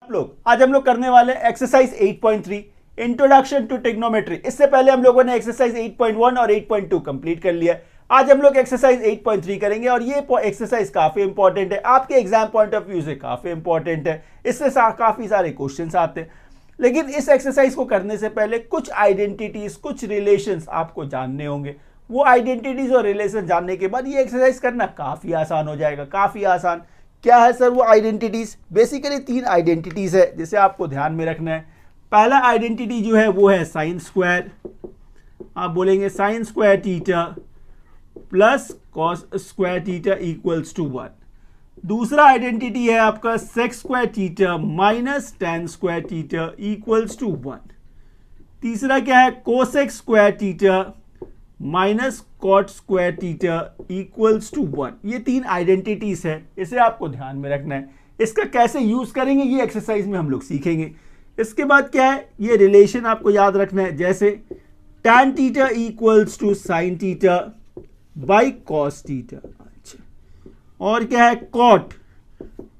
आप लोग आज हम लोग करने वाले एक्सरसाइज 8.3 इंट्रोडक्शन टू ट्रिग्नोमेट्री। इससे पहले हम लोगों ने एक्सरसाइज 8.1 और 8.2 कंप्लीट कर लिया। आज हम लोग एक्सरसाइज 8.3 करेंगे और ये एक्सरसाइज काफी इंपॉर्टेंट है, आपके एग्जाम पॉइंट ऑफ व्यू से काफी इंपॉर्टेंट है। इससे काफी सारे क्वेश्चंस आते हैं, लेकिन इस एक्सरसाइज को करने से पहले कुछ आइडेंटिटीज, कुछ रिलेशंस आपको जानने होंगे। वो आइडेंटिटीज और रिलेशन जानने के बाद ये एक्सरसाइज करना काफी आसान हो जाएगा, काफी आसान। क्या है सर वो आइडेंटिटीज? बेसिकली 3 आइडेंटिटीज है जिसे आपको ध्यान में रखना है। पहला आइडेंटिटी जो है वो है साइन स्क्वायर, आप बोलेंगे sine square theta plus cos square theta equals to 1। दूसरा आइडेंटिटी है आपका sec square theta minus tan square theta equals to 1। तीसरा क्या है cosec square theta minus cot square theta equals to 1। ये 3 आइडेंटिटीज है, इसे आपको ध्यान में रखना है। इसका कैसे यूज करेंगे ये एक्सरसाइज में हम लोग सीखेंगे। इसके बाद क्या है, ये रिलेशन आपको याद रखना है, जैसे tan theta equals to sine theta by cos theta. अच्छा, और क्या है कॉट,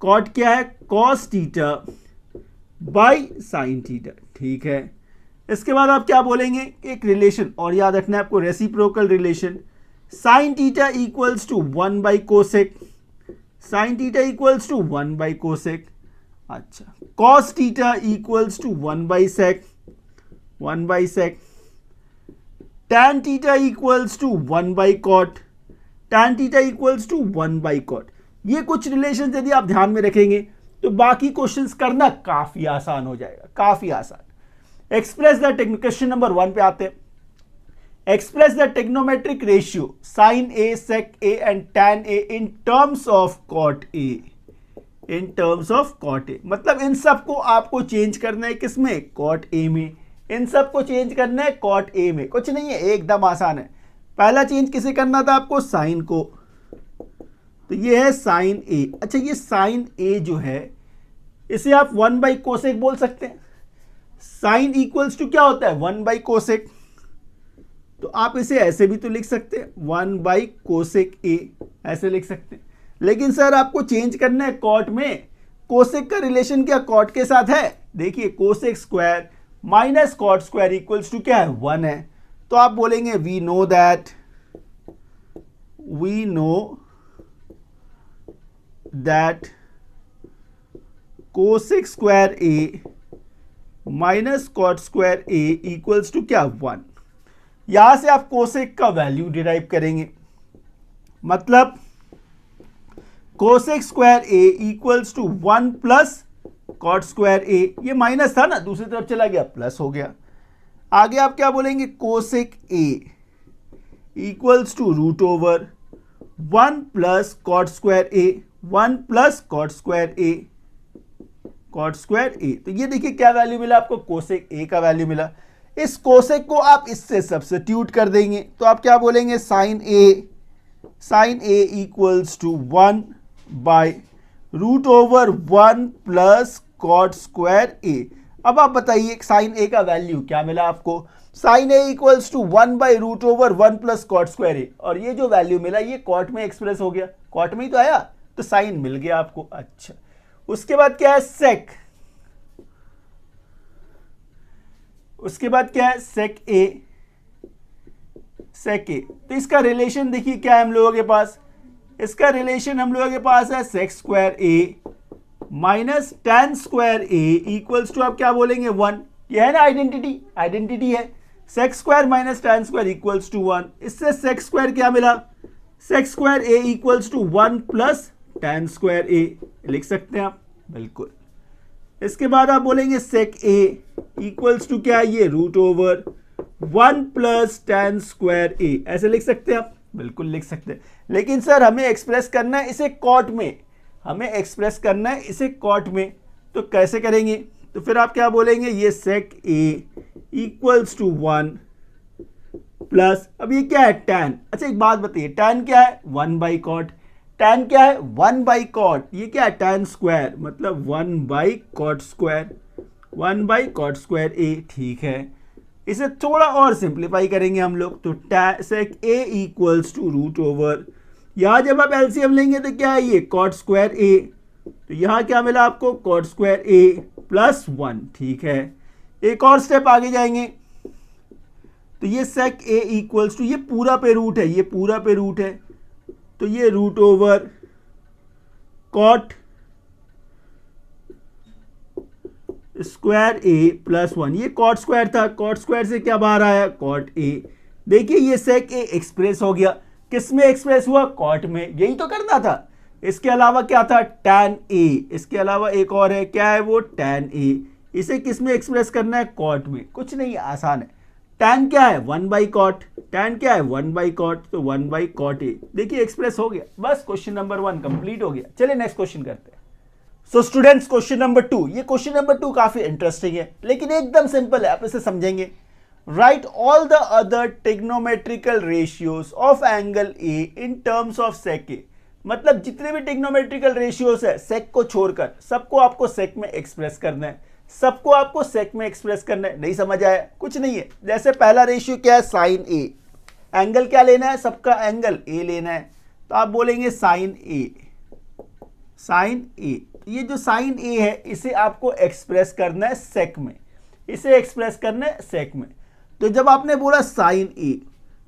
कॉट क्या है cos theta by sine theta. ठीक है, इसके बाद आप क्या बोलेंगे, एक रिलेशन और याद रखना है आपको, reciprocal relation. Sine theta equals to 1 by cosec, sine theta equals to 1 by cosec. अच्छा, cos theta equals to 1 by sec, 1 by sec. Tan theta equals to 1 by cot, tan theta equals to 1 by cot. ये कुछ relation यदि आप ध्यान में रखेंगे तो बाकी क्वेश्चंस करना काफी आसान हो जाएगा, काफी आसान। एक्सप्रेस द क्वेश्चन नंबर 1 पे आते हैं। Express the trigonometric ratio sine A, sec A and tan A in terms of cot A, in terms of cot A. मतलब इन सब को आपको चेंज करना है किसमें, कॉट ए में। इन सब को चेंज करना है कॉट ए में, कुछ नहीं है, एकदम आसान है। पहला चेंज किसे करना था आपको, साइन को, तो ये है साइन ए। अच्छा, ये साइन ए जो है इसे आप 1 बाई कोसेक बोल सकते हैं। साइन इक्वल्स टू क्या होता है 1 बाई कोसेक, तो आप इसे ऐसे भी तो लिख सकते हैं 1 बाई कोसेक ए, ऐसे लिख सकते हैं। लेकिन सर आपको चेंज करना है कॉट में। कोसेक का रिलेशन क्या कॉट के साथ है, देखिए cosec square minus cot square equals to क्या है 1 है। तो आप बोलेंगे we know that cosec square A minus cot square A equals to क्या 1। यहां से आप कोसेक का वैल्यू डिराइव करेंगे, मतलब cosec square A equals to 1 plus cot square A. ये माइनस था ना, दूसरी तरफ चला गया, प्लस हो गया। आगे आप क्या बोलेंगे, cosec A equals to root over 1 plus cot square A, 1 plus cot square A, cot square A. तो ये देखिए क्या वैल्यू मिला आपको, कोसेक ए का वैल्यू मिला। इस कोसेक को आप इससे सब्स्टिट्यूट कर देंगे, तो आप क्या बोलेंगे, sine A equals to 1 by root over 1 plus cot square A. अब आप बताइए साइन ए का वैल्यू क्या मिला आपको, sine A equals to 1 by root over 1 plus cot square A. और ये जो वैल्यू मिला ये कॉट में एक्सप्रेस हो गया, कॉट में ही तो आया, तो साइन मिल गया आपको। अच्छा, उसके बाद क्या है सेक, उसके बाद क्या है सेक ए, सेक ए। तो इसका रिलेशन देखिए क्या है हम लोगों के पास, इसका रिलेशन हम लोगों के पास है sec square A minus tan square A equals to आप क्या बोलेंगे 1। ये है ना आइडेंटिटी है, sec square minus tan square equals to 1। इससे सेक स्क्वायर क्या मिला, sec square A equals to 1 plus tan square A, लिख सकते हैं आप, बिल्कुल। इसके बाद आप बोलेंगे सेक ए इक्वल्स टू क्या है, ये root over 1 plus tan square A, ऐसे लिख सकते हैं आप, बिल्कुल लिख सकते हैं। लेकिन सर हमें एक्सप्रेस करना है इसे कॉट में, हमें एक्सप्रेस करना है इसे कॉट में, तो कैसे करेंगे, तो फिर आप क्या बोलेंगे, ये sec A equals to 1 plus, अब ये क्या है टैन। अच्छा एक बात बताइए, टैन क्या है 1 बाई कॉट, टैन क्या है 1 बाई कॉट, ये क्या है टैन स्क्वायर, मतलब 1 by cot square, 1 by cot square A. ठीक है, इसे थोड़ा और सिंप्लीफाई करेंगे हम लोग, तो सेक ए इक्वल्स टू रूट ओवर, यहां जब आप एलसीएम लेंगे तो क्या है ये कॉट स्क्वायर ए, तो यहां क्या मिला आपको कॉट स्क्वायर ए प्लस 1, ठीक है। एक और स्टेप आगे जाएंगे तो ये sec a इक्वल्स टू, ये पूरा पे रूट है, ये पूरा पे रूट है, तो ये root over cot square a plus 1, ये कॉट स्क्वायर था, कॉट स्क्वायर से क्या बाहर आया, कॉट a। देखिए ये sec a एक्सप्रेस हो गया, किस में एक्सप्रेस हुआ, कॉट में, यही तो करना था। इसके अलावा क्या था, tan a, इसके अलावा एक और है, क्या है वो, tan a, इसे किस में एक्सप्रेस करना है, कॉट में। कुछ नहीं, आसान है। tan क्या है, 1 बाई कॉट, tan क्या है, 1 बाई कॉट, तो 1 बाई कॉट a। देखिए एक्सप्रेस हो गया, बस क्वेश्चन नंबर 1 कंप्लीट हो गया। चलिए नेक्स्ट क्वेश्चन करते हैं। सो स्टूडेंट्स, क्वेश्चन नंबर 2, ये क्वेश्चन नंबर 2 काफी इंटरेस्टिंग है, लेकिन एकदम सिंपल है, आप इसे समझेंगे। Right all the other trigonometrical ratios of angle A in terms of sec A. मतलब जितने भी ट्रिग्नोमेट्रिकल रेशियोज है सेक को छोड़कर, सबको आपको सेक में एक्सप्रेस करना है, सबको आपको सेक में एक्सप्रेस करना है। नहीं समझ आया, कुछ नहीं है। जैसे पहला रेशियो क्या है, साइन ए, एंगल क्या लेना है, सबका एंगल ए लेना है, तो आप बोलेंगे साइन ए, साइन ए। ये जो साइन ए है इसे आपको एक्सप्रेस करना है सेक में, इसे एक्सप्रेस करना है सेक में। तो जब आपने बोला साइन ए,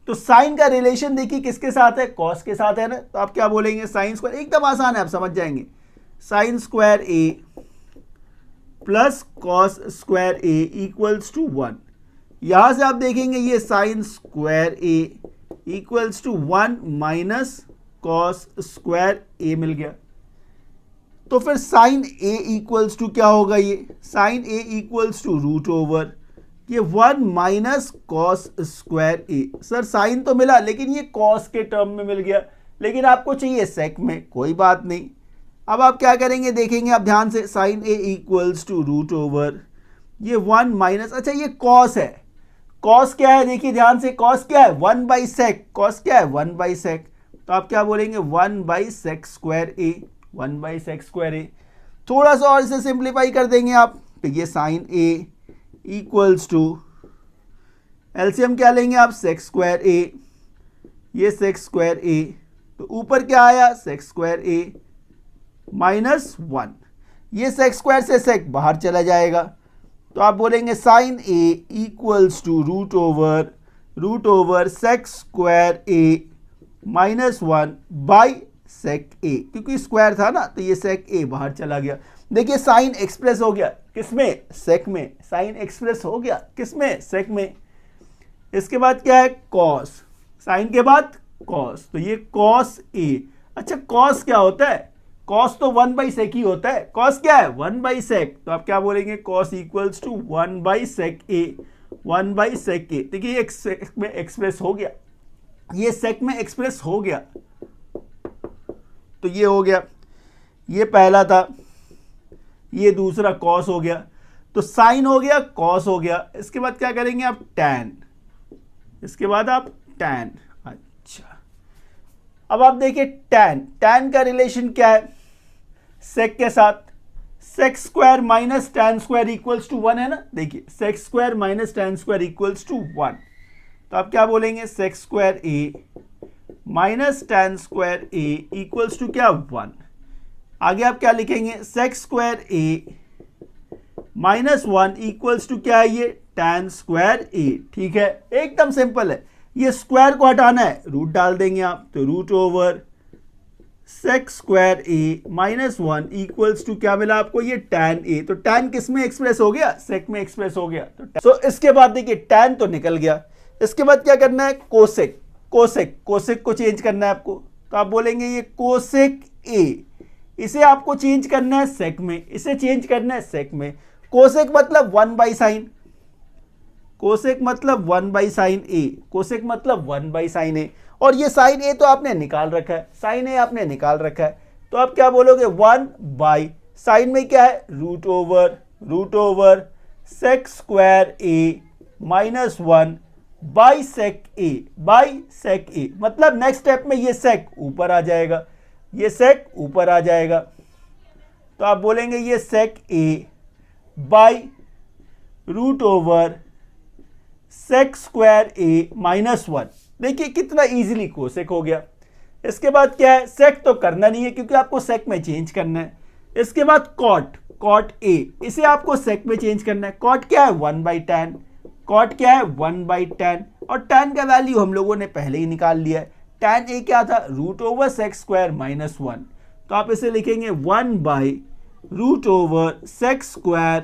तो साइन का रिलेशन देखिए किसके साथ है, कॉस के साथ है ना, तो आप क्या बोलेंगे, साइन स्क्वायर, एकदम आसान है, आप समझ जाएंगे, sine square A plus cos square A equals to 1। यहां से आप देखेंगे ये sine square A equals to 1 minus cos square A मिल गया। तो फिर साइन ए इक्वल्स टू क्या होगा, ये sine A equals to root over ये 1 minus cos square A. Sir sine तो मिला लेकिन ये कॉस के टर्म में मिल गया, लेकिन आपको चाहिए सेक में, कोई बात नहीं। अब आप क्या करेंगे, देखेंगे आप ध्यान से, sine A equals to root over ये 1 माइनस, अच्छा ये कॉस है, कॉस क्या है, देखिए ध्यान से, कॉस क्या है, 1 बाई सेक, कॉस क्या है, 1 बाई सेक, तो आप क्या बोलेंगे, 1 by sec square A, 1 by sec square A. थोड़ा सा और इसे सिंप्लीफाई कर देंगे आप, तो ये sine A equals to, LCM क्या लेंगे आप, सेक स्क्वायर ए, ये सेक स्क्वायर ए, तो ऊपर क्या आया, सेक स्क्वायर ए माइनस 1, ये सेक स्क्वायर से सेक बाहर चला जाएगा, तो आप बोलेंगे sine A equals to root over sec square A minus 1 by sec A, क्योंकि स्क्वायर था ना तो ये सेक ए बाहर चला गया। देखिए साइन एक्सप्रेस हो गया किसमें, सेक में, साइन एक्सप्रेस हो गया किसमें, सेक में। इसके बाद क्या है, कॉस, साइन के बाद कॉस, तो ये कॉस ए। अच्छा कॉस क्या होता है, कॉस तो 1 बाई सेक ही होता है, कॉस क्या है, 1 बाई सेक, तो आप क्या बोलेंगे, cos equals to 1 by sec A, 1 by sec A. देखिए ये सेक में एक्सप्रेस हो गया, ये सेक में एक्सप्रेस हो गया, तो ये हो गया, ये पहला था, ये दूसरा कॉस हो गया, तो साइन हो गया, कॉस हो गया। इसके बाद क्या करेंगे आप, टैन, इसके बाद आप टैन। अच्छा अब आप देखिए टैन, टैन का रिलेशन क्या है, सेक के साथ, sec square minus tan square equals to 1 है ना, देखिए sec square minus tan square equals to 1, तो आप क्या बोलेंगे, sec square A minus tan square A equals to क्या, 1। आगे आप क्या लिखेंगे, sec square A minus 1 equals to क्या है, ये टैन स्क्वायर ए। ठीक है, एकदम सिंपल है। ये स्क्वायर को हटाना है, रूट डाल देंगे आप, तो root over sec square A minus 1 equals to क्या मिला आपको, ये टैन ए। तो टैन किस में एक्सप्रेस हो गया, सेक में एक्सप्रेस हो गया। तो इसके बाद देखिए टैन तो निकल गया, इसके बाद क्या करना है, कोसेक, कोसेक, कोसेक को चेंज करना है आपको, तो आप बोलेंगे ये कोसेक ए, इसे आपको चेंज करना है सेक में, इसे चेंज करना है सेक में। कोसेक मतलब 1 बाई साइन, कोसेक मतलब 1 बाई साइन ए, कोसेक मतलब 1 बाई साइन ए, और ये साइन ए तो आपने निकाल रखा है, साइन ए आपने निकाल रखा है, तो आप क्या बोलोगे, 1 बाई साइन में क्या है, root over sec square A minus 1 by sec A, मतलब नेक्स्ट स्टेप में ये सेक ऊपर आ जाएगा, ये सेक ऊपर आ जाएगा, तो आप बोलेंगे ये sec A by root over sec square A minus 1। देखिए कितना इजीली कोसेक हो गया। इसके बाद क्या है, सेक तो करना नहीं है क्योंकि आपको सेक में चेंज करना है। इसके बाद कॉट, कॉट ए, इसे आपको सेक में चेंज करना है। कॉट क्या है 1/tan, कॉट क्या है 1/tan, और tan का वैल्यू हम लोगों ने पहले ही निकाल लिया है। tan ए क्या था √sec² - 1, तो आप इसे लिखेंगे 1/√sec²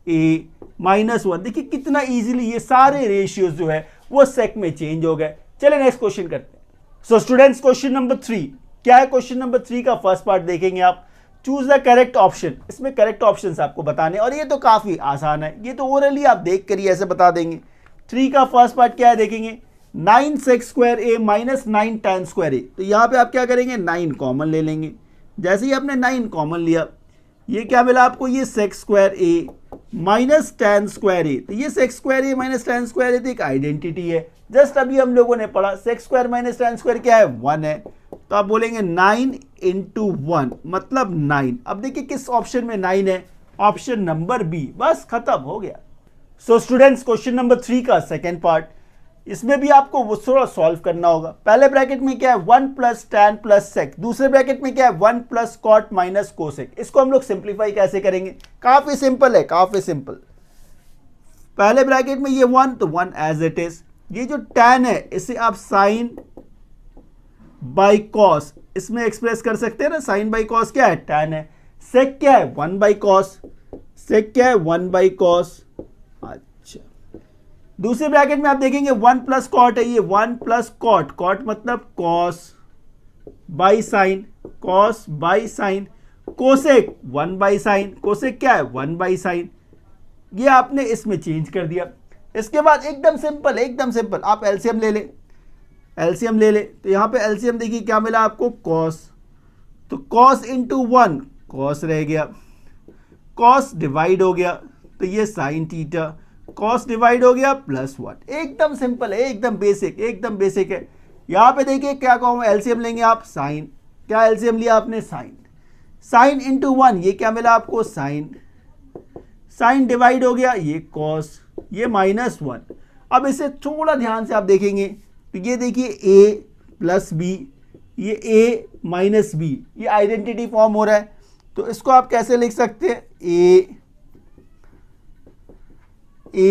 a -1। देखिए कितना इजीली ये सारे रेशियोज जो है वो सेक में चेंज हो गए। चलिए नेक्स्ट क्वेश्चन करते हैं। सो स्टूडेंट्स क्वेश्चन नंबर 3 क्या है? क्वेश्चन नंबर 3 का फर्स्ट पार्ट देखेंगे आप, चूज द करेक्ट ऑप्शन। इसमें करेक्ट ऑप्शंस आपको बताने, और ये तो काफी आसान है, ये तो ओरली आप देख कर ही ऐसे बता देंगे। 3 का फर्स्ट पार्ट क्या है देखेंगे, 9sec² a - 9tan² a। तो यहाँ पे आप क्या करेंगे 9 कॉमन ले लेंगे। जैसे ही आपने 9 कॉमन लिया, ये क्या मिला आपको, ये sec² a - tan² a। तो ये sec² a - tan² a तो एक आइडेंटिटी है। जस्ट अभी हम लोगों ने पढ़ा sec² - tan² क्या है 1 है, तो आप बोलेंगे 9 × 1 मतलब 9। अब देखिए किस ऑप्शन में 9 है, ऑप्शन नंबर बी, बस खत्म हो गया। सो स्टूडेंट्स क्वेश्चन नंबर 3 का सेकेंड पार्ट, इसमें भी आपको वो थोड़ा सॉल्व करना होगा। पहले ब्रैकेट में क्या है 1 + tan + sec, दूसरे ब्रैकेट में क्या है 1 + cot - cosec। इसको हम लोग सिंप्लीफाई कैसे करेंगे, काफी सिंपल है, काफी सिंपल। पहले ब्रैकेट में ये 1 तो 1 एज इट इज, ये जो tan है इसे आप sin बाई कॉस इसमें एक्सप्रेस कर सकते हैं ना। sin बाई कॉस क्या है tan है, sec क्या है 1/cos, sec क्या है 1/cos। अच्छा, दूसरे ब्रैकेट में आप देखेंगे 1 + cot है, ये 1 + cot, cot मतलब cos by sin, cos by sin, cosec 1/sin, cosec क्या है 1/sin। ये आपने इसमें चेंज कर दिया। इसके बाद एकदम सिंपल, एकदम सिंपल, आप एलसीएम ले ले, एलसीएम ले ले। तो यहाँ पे एलसीएम देखिए क्या मिला आपको cos, तो cos × 1 cos रह गया, cos डिवाइड हो गया तो ये sin थीटा, cos डिवाइड हो गया +1। एकदम सिंपल है, एकदम बेसिक, एकदम बेसिक है। यहाँ पे देखिए क्या कहूँ एलसीएम लेंगे आप sin, क्या एलसीएम लिया आपने sin, sin × 1 ये क्या मिला आपको sin, sin डिवाइड हो गया ये cos, ये -1। अब इसे थोड़ा ध्यान से आप देखेंगे तो ये देखिए a + b, ये a - b, ये आइडेंटिटी फॉर्म हो रहा है। तो इसको आप कैसे लिख सकते हैं, a² -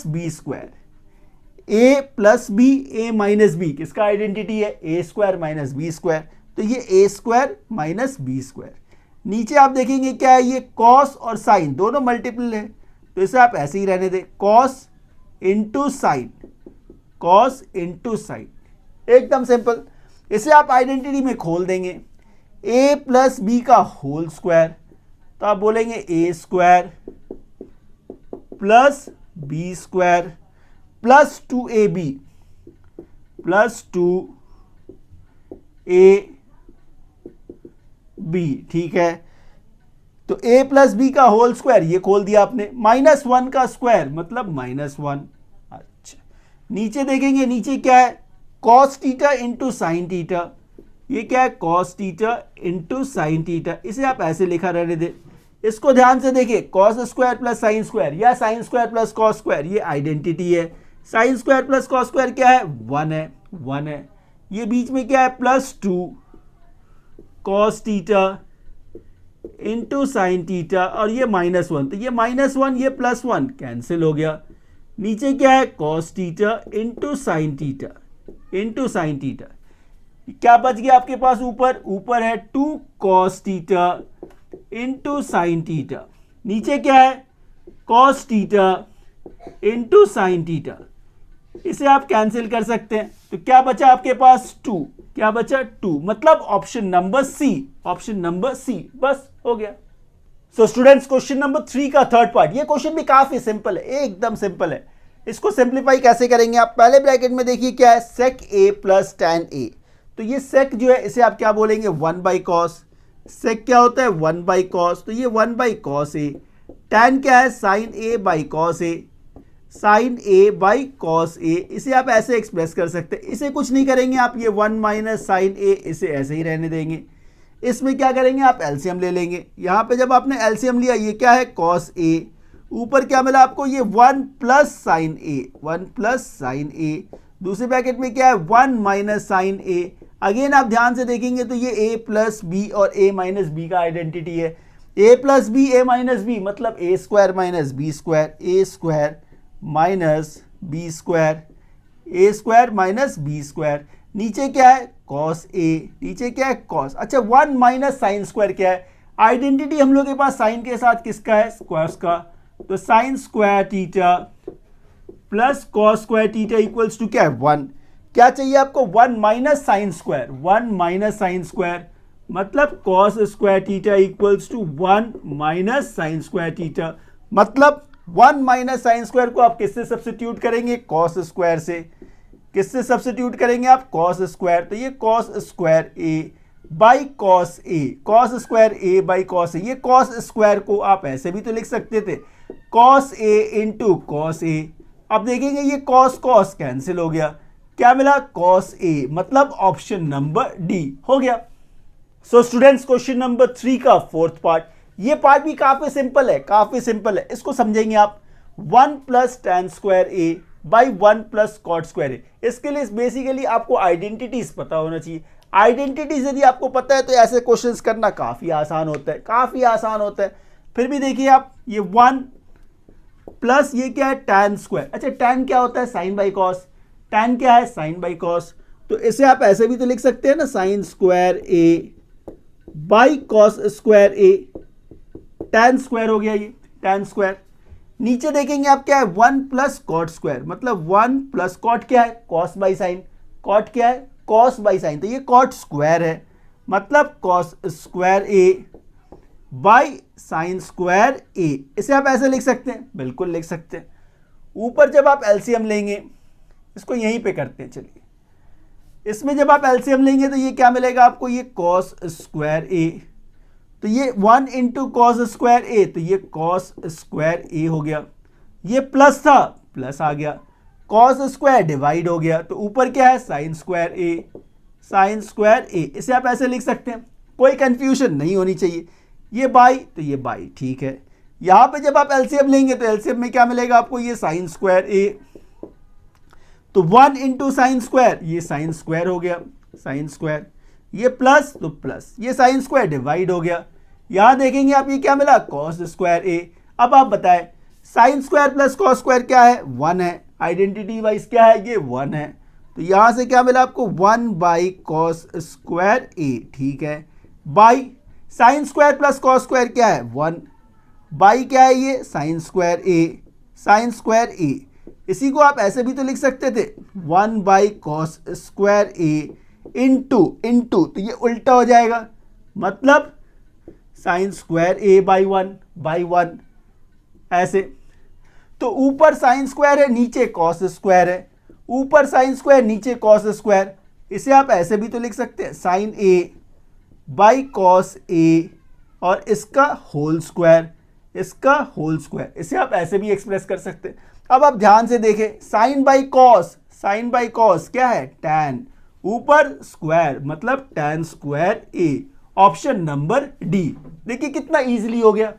b², a + b, a - b किसका आइडेंटिटी है a² - b², तो ये a² - b²। नीचे आप देखेंगे क्या है, ये cos और sin दोनों मल्टीपल है, तो इसे आप ऐसे ही रहने दें, cos × sin, cos × sin, एकदम सिंपल। इसे आप आइडेंटिटी में खोल देंगे, a + b का होल स्क्वायर, तो आप बोलेंगे a² + b² + 2ab + 2ab, ठीक है। तो a + b का होल स्क्वायर ये खोल दिया आपने, -1 का स्क्वायर मतलब -1। अच्छा, नीचे देखेंगे, नीचे क्या है cos θ × sin θ, ये क्या है cos θ × sin θ, इसे आप ऐसे लिखा रहने दे। इसको ध्यान से देखिए, cos² + sin² या sin² + cos², ये आइडेंटिटी है। sin² + cos² क्या है 1 है, 1 है। ये बीच में क्या है +2 cos θ × sin θ, और ये -1, तो ये -1 ये +1 कैंसिल हो गया। नीचे क्या है cos θ × sin θ, क्या बच गया आपके पास, ऊपर है 2 cos θ × sin θ, नीचे क्या है cos θ × sin θ, इसे आप कैंसिल कर सकते हैं। तो क्या बचा आपके पास 2, क्या बचा 2, मतलब option number C, option number C, बस हो गया। सो स्टूडेंट्स क्वेश्चन नंबर 3 का थर्ड पार्ट, ये क्वेश्चन भी काफी सिंपल है, एकदम सिंपल है। इसको सिंप्लीफाई कैसे करेंगे आप, पहले ब्रैकेट में देखिए क्या है sec a + tan a, तो ये sec जो है इसे आप क्या बोलेंगे 1/cos, sec क्या होता है 1/cos, तो ये 1/cos a, tan क्या है sin a/cos a, sin a/cos a, इसे आप ऐसे एक्सप्रेस कर सकते हैं। इसे कुछ नहीं करेंगे आप, ये 1 - sin a इसे ऐसे ही रहने देंगे। इसमें क्या करेंगे आप एलसीएम ले लेंगे। यहाँ पे जब आपने एलसीएम लिया, ये क्या है cos a, ऊपर क्या मिला आपको, ये 1 + sin a, 1 + sin a, दूसरे ब्रैकेट में क्या है 1 - sin a, अगेन आप ध्यान से देखेंगे तो ये a प्लस बी और a माइनस बी का आइडेंटिटी है। a plus B a minus B मतलब a square minus B square, a square minus B square, a square minus B square. नीचे क्या है कॉस a, नीचे क्या है कॉस। अच्छा 1 माइनस साइन स्क्वायर क्या है, आइडेंटिटी हम लोग के पास साइन के साथ किसका है कॉस का, तो sine square theta plus cos square theta equals to क्या है 1। क्या चाहिए आपको 1 minus sine square, 1 minus sine square मतलब cos square theta equals to 1 minus sine square theta. मतलब 1 माइनस साइन स्क्वायर को आप किससे सब्स्टिट्यूट करेंगे कॉस स्क्वायर से, किससे सब्स्टिट्यूट करेंगे आप कॉस स्क्वायर, तो ये cos square A by cos A, cos square A by cos A. ये कॉस स्क्वायर को आप ऐसे भी तो लिख सकते थे cos A into cos A. अब देखेंगे ये कॉस कॉस कैंसिल हो गया, क्या मिला कॉस ए, मतलब ऑप्शन नंबर डी हो गया। सो स्टूडेंट्स क्वेश्चन नंबर 3 का फोर्थ पार्ट, ये पार्ट भी काफी सिंपल है, काफी सिंपल है। इसको समझेंगे आप 1 plus tan square A by 1 plus cot square A. इसके लिए बेसिकली आपको आइडेंटिटीज पता होना चाहिए। आइडेंटिटीज यदि आपको पता है तो ऐसे क्वेश्चंस करना काफी आसान होता है, काफी आसान होता है। फिर भी देखिए आप ये 1 प्लस ये क्या है टैन स्क्वायर। अच्छा टैन क्या होता है साइन बाई कॉस, टैन क्या है साइन बाई कॉस, तो इसे आप ऐसे भी तो लिख सकते हैं ना sign square A by cos square A, tan square हो गया ये टैन स्क्वायर। नीचे देखेंगे आप क्या है 1 प्लस कॉट स्क्वायर, मतलब 1 प्लस कॉट क्या है कॉस बाई साइन, कॉट क्या है कॉस बाई साइन, तो ये कॉट स्क्वायर है मतलब cos square A by sine square A. इसे आप ऐसे लिख सकते हैं, बिल्कुल लिख सकते हैं। ऊपर जब आप एलसीएम लेंगे, इसको यहीं पे करते हैं, चलिए इसमें जब आप एलसीएम लेंगे तो ये क्या मिलेगा आपको, ये कॉस स्क्वायर ए, तो ये 1 इंटू कॉस स्क्वायर ए, तो ये कॉस स्क्वायर ए हो गया। ये प्लस था प्लस आ गया, कॉस स्क्वायर डिवाइड हो गया, तो ऊपर क्या है sign square A, sign square A. इसे आप ऐसे लिख सकते हैं, कोई कंफ्यूजन नहीं होनी चाहिए। ये बाई तो ये बाई, ठीक है। यहां पे जब आप एलसीएम लेंगे तो एलसीएम में क्या मिलेगा आपको, ये साइन स्क्वायर ए, तो 1 इंटू साइन स्क्वायर, ये साइन स्क्वायर हो गया साइन स्क्वायर, ये प्लस तो प्लस, ये साइन स्क्वायर डिवाइड हो गया। यहां देखेंगे आप ये क्या मिला कॉस स्क्वायर ए। अब आप बताएं sine square plus cos square क्या है 1 है, आइडेंटिटी वाइज क्या है ये 1 है, तो यहां से क्या मिला आपको 1 बाई कॉस स्क्वायर ए, ठीक है, by sine square plus cos square क्या है 1, बाई क्या है ये साइन स्क्वायर ए, साइन स्क्वायर ए। इसी को आप ऐसे भी तो लिख सकते थे 1 by cos square A into into, तो ये उल्टा हो जाएगा, मतलब साइन स्क्वायर ए बाई 1 ऐसे। तो ऊपर साइन स्क्वायर है नीचे कॉस स्क्वायर है, ऊपर साइन स्क्वायर नीचे कॉस स्क्वायर। इसे आप ऐसे भी तो लिख सकते हैं साइन ए बाई कॉस ए और इसका होल स्क्वायर, इसका होल स्क्वायर। इसे आप ऐसे भी एक्सप्रेस कर सकते हैं। अब आप ध्यान से देखें sine by cos, sine by cos क्या है टैन, ऊपर स्क्वायर मतलब tan square A, option number D. देखिए कितना इजीली हो गया,